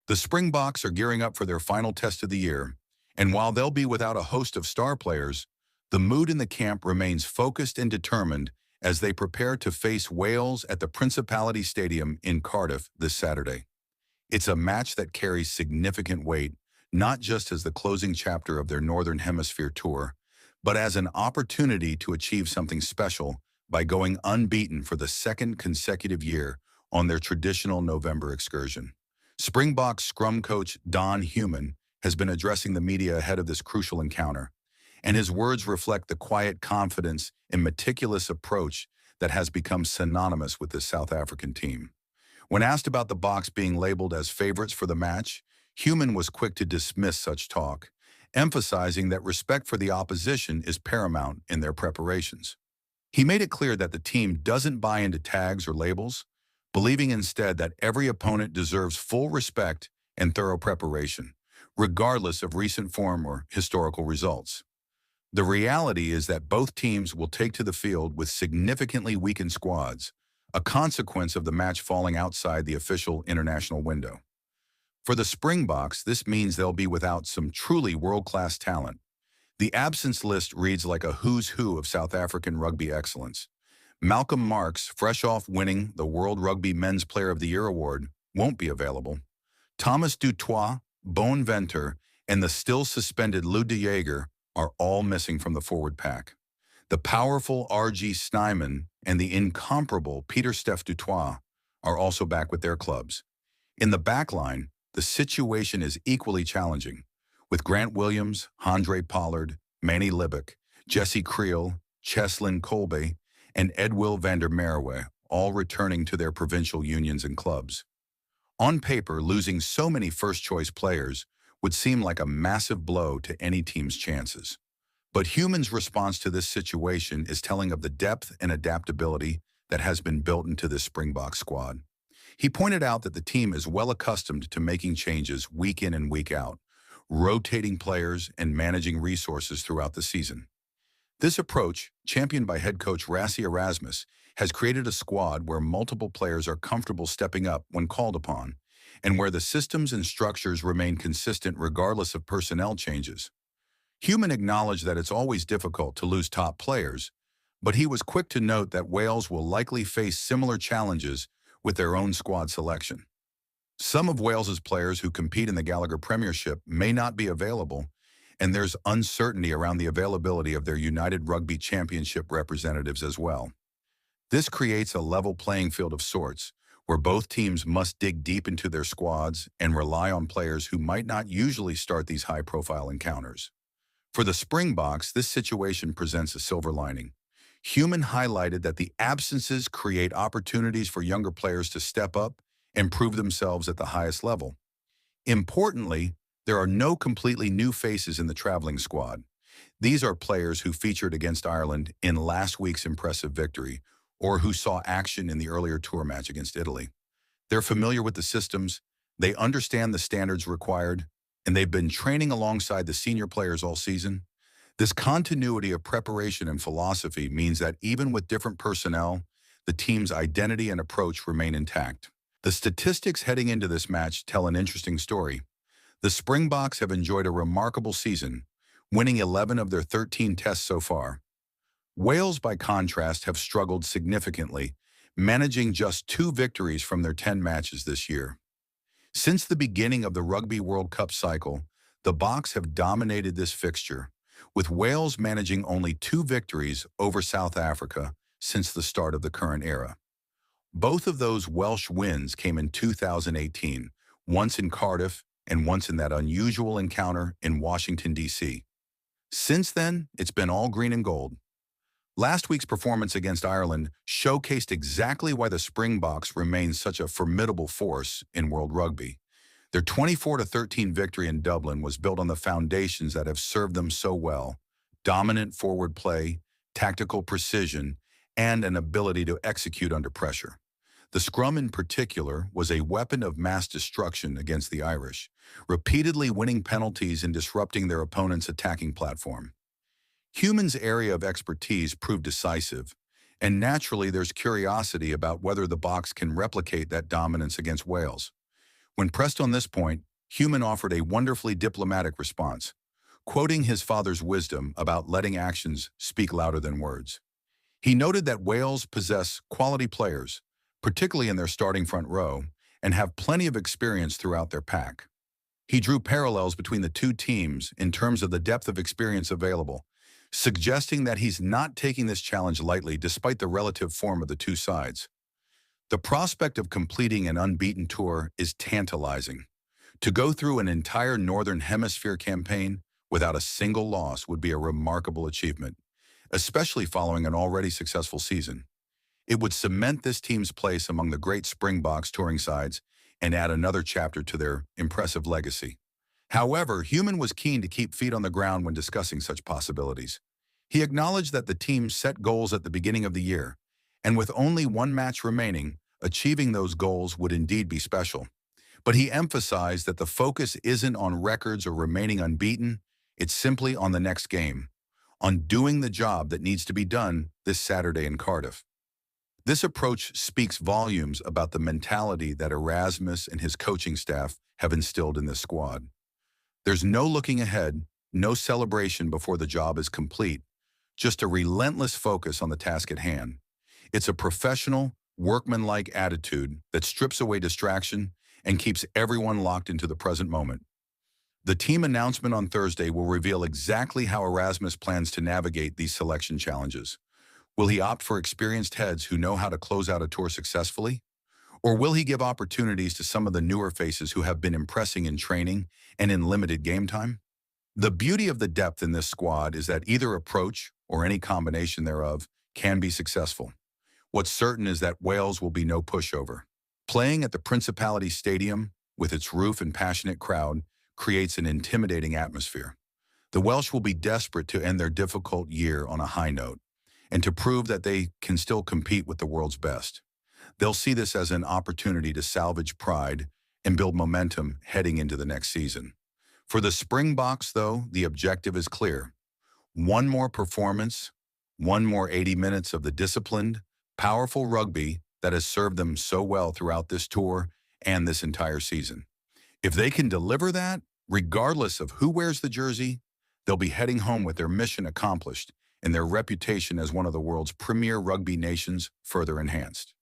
The Springboks are gearing up for their final test of the year, and while they'll be without a host of star players, the mood in the camp remains focused and determined as they prepare to face Wales at the Principality Stadium in Cardiff this Saturday. It's a match that carries significant weight, not just as the closing chapter of their Northern Hemisphere tour, but as an opportunity to achieve something special by going unbeaten for the second consecutive year on their traditional November excursion. Springbok scrum coach Don Human has been addressing the media ahead of this crucial encounter, and his words reflect the quiet confidence and meticulous approach that has become synonymous with the South African team. When asked about the Boks being labeled as favorites for the match, Human was quick to dismiss such talk, emphasizing that respect for the opposition is paramount in their preparations. He made it clear that the team doesn't buy into tags or labels, believing instead that every opponent deserves full respect and thorough preparation, regardless of recent form or historical results. The reality is that both teams will take to the field with significantly weakened squads, a consequence of the match falling outside the official international window. For the Springboks, this means they'll be without some truly world-class talent. The absence list reads like a who's who of South African rugby excellence. Malcolm Marx, fresh off winning the World Rugby Men's Player of the Year award, won't be available. Thomas du Toit, Boone Venter, and the still-suspended Lou de Jager are all missing from the forward pack. The powerful R.G. Snyman and the incomparable Pieter-Steph du Toit are also back with their clubs. In the backline, the situation is equally challenging, with Grant Williams, Handré Pollard, Manny Libak, Jesse Kriel, Cheslin Kolbe, and Edwill van der Merwe all returning to their provincial unions and clubs. On paper, losing so many first-choice players would seem like a massive blow to any team's chances. But Human's response to this situation is telling of the depth and adaptability that has been built into this Springbok squad. He pointed out that the team is well accustomed to making changes week in and week out, rotating players and managing resources throughout the season. This approach, championed by head coach Rassie Erasmus, has created a squad where multiple players are comfortable stepping up when called upon, and where the systems and structures remain consistent regardless of personnel changes. Human acknowledged that it's always difficult to lose top players, but he was quick to note that Wales will likely face similar challenges with their own squad selection. Some of Wales's players who compete in the Gallagher Premiership may not be available, and there's uncertainty around the availability of their United Rugby Championship representatives as well. This creates a level playing field of sorts, where both teams must dig deep into their squads and rely on players who might not usually start these high-profile encounters. For the Springboks, this situation presents a silver lining. Human highlighted that the absences create opportunities for younger players to step up and prove themselves at the highest level. Importantly, there are no completely new faces in the traveling squad. These are players who featured against Ireland in last week's impressive victory, or who saw action in the earlier tour match against Italy. They're familiar with the systems, they understand the standards required, and they've been training alongside the senior players all season. This continuity of preparation and philosophy means that even with different personnel, the team's identity and approach remain intact. The statistics heading into this match tell an interesting story. The Springboks have enjoyed a remarkable season, winning 11 of their 13 tests so far. Wales, by contrast, have struggled significantly, managing just 2 victories from their 10 matches this year. Since the beginning of the Rugby World Cup cycle, the Boks have dominated this fixture, with Wales managing only 2 victories over South Africa since the start of the current era. Both of those Welsh wins came in 2018, once in Cardiff and once in that unusual encounter in Washington, D.C. Since then, it's been all green and gold. Last week's performance against Ireland showcased exactly why the Springboks remain such a formidable force in world rugby. Their 24-13 victory in Dublin was built on the foundations that have served them so well: dominant forward play, tactical precision, and an ability to execute under pressure. The scrum in particular was a weapon of mass destruction against the Irish, repeatedly winning penalties and disrupting their opponent's attacking platform. Human's area of expertise proved decisive, and naturally there's curiosity about whether the Boks can replicate that dominance against Wales. When pressed on this point, Human offered a wonderfully diplomatic response, quoting his father's wisdom about letting actions speak louder than words. He noted that Wales possess quality players, particularly in their starting front row, and have plenty of experience throughout their pack. He drew parallels between the two teams in terms of the depth of experience available, suggesting that he's not taking this challenge lightly despite the relative form of the two sides. The prospect of completing an unbeaten tour is tantalizing. To go through an entire Northern Hemisphere campaign without a single loss would be a remarkable achievement, especially following an already successful season. It would cement this team's place among the great Springboks touring sides and add another chapter to their impressive legacy. However, Human was keen to keep feet on the ground when discussing such possibilities. He acknowledged that the team set goals at the beginning of the year, and with only one match remaining, achieving those goals would indeed be special. But he emphasized that the focus isn't on records or remaining unbeaten, it's simply on the next game, on doing the job that needs to be done this Saturday in Cardiff. This approach speaks volumes about the mentality that Erasmus and his coaching staff have instilled in this squad. There's no looking ahead, no celebration before the job is complete, just a relentless focus on the task at hand. It's a professional, workmanlike attitude that strips away distraction and keeps everyone locked into the present moment. The team announcement on Thursday will reveal exactly how Erasmus plans to navigate these selection challenges. Will he opt for experienced heads who know how to close out a tour successfully? Or will he give opportunities to some of the newer faces who have been impressing in training and in limited game time? The beauty of the depth in this squad is that either approach, or any combination thereof, can be successful. What's certain is that Wales will be no pushover. Playing at the Principality Stadium, with its roof and passionate crowd, creates an intimidating atmosphere. The Welsh will be desperate to end their difficult year on a high note, and to prove that they can still compete with the world's best. They'll see this as an opportunity to salvage pride and build momentum heading into the next season. For the Springboks, though, the objective is clear. One more performance, one more 80 minutes of the disciplined, powerful rugby that has served them so well throughout this tour and this entire season. If they can deliver that, regardless of who wears the jersey, they'll be heading home with their mission accomplished and their reputation as one of the world's premier rugby nations further enhanced.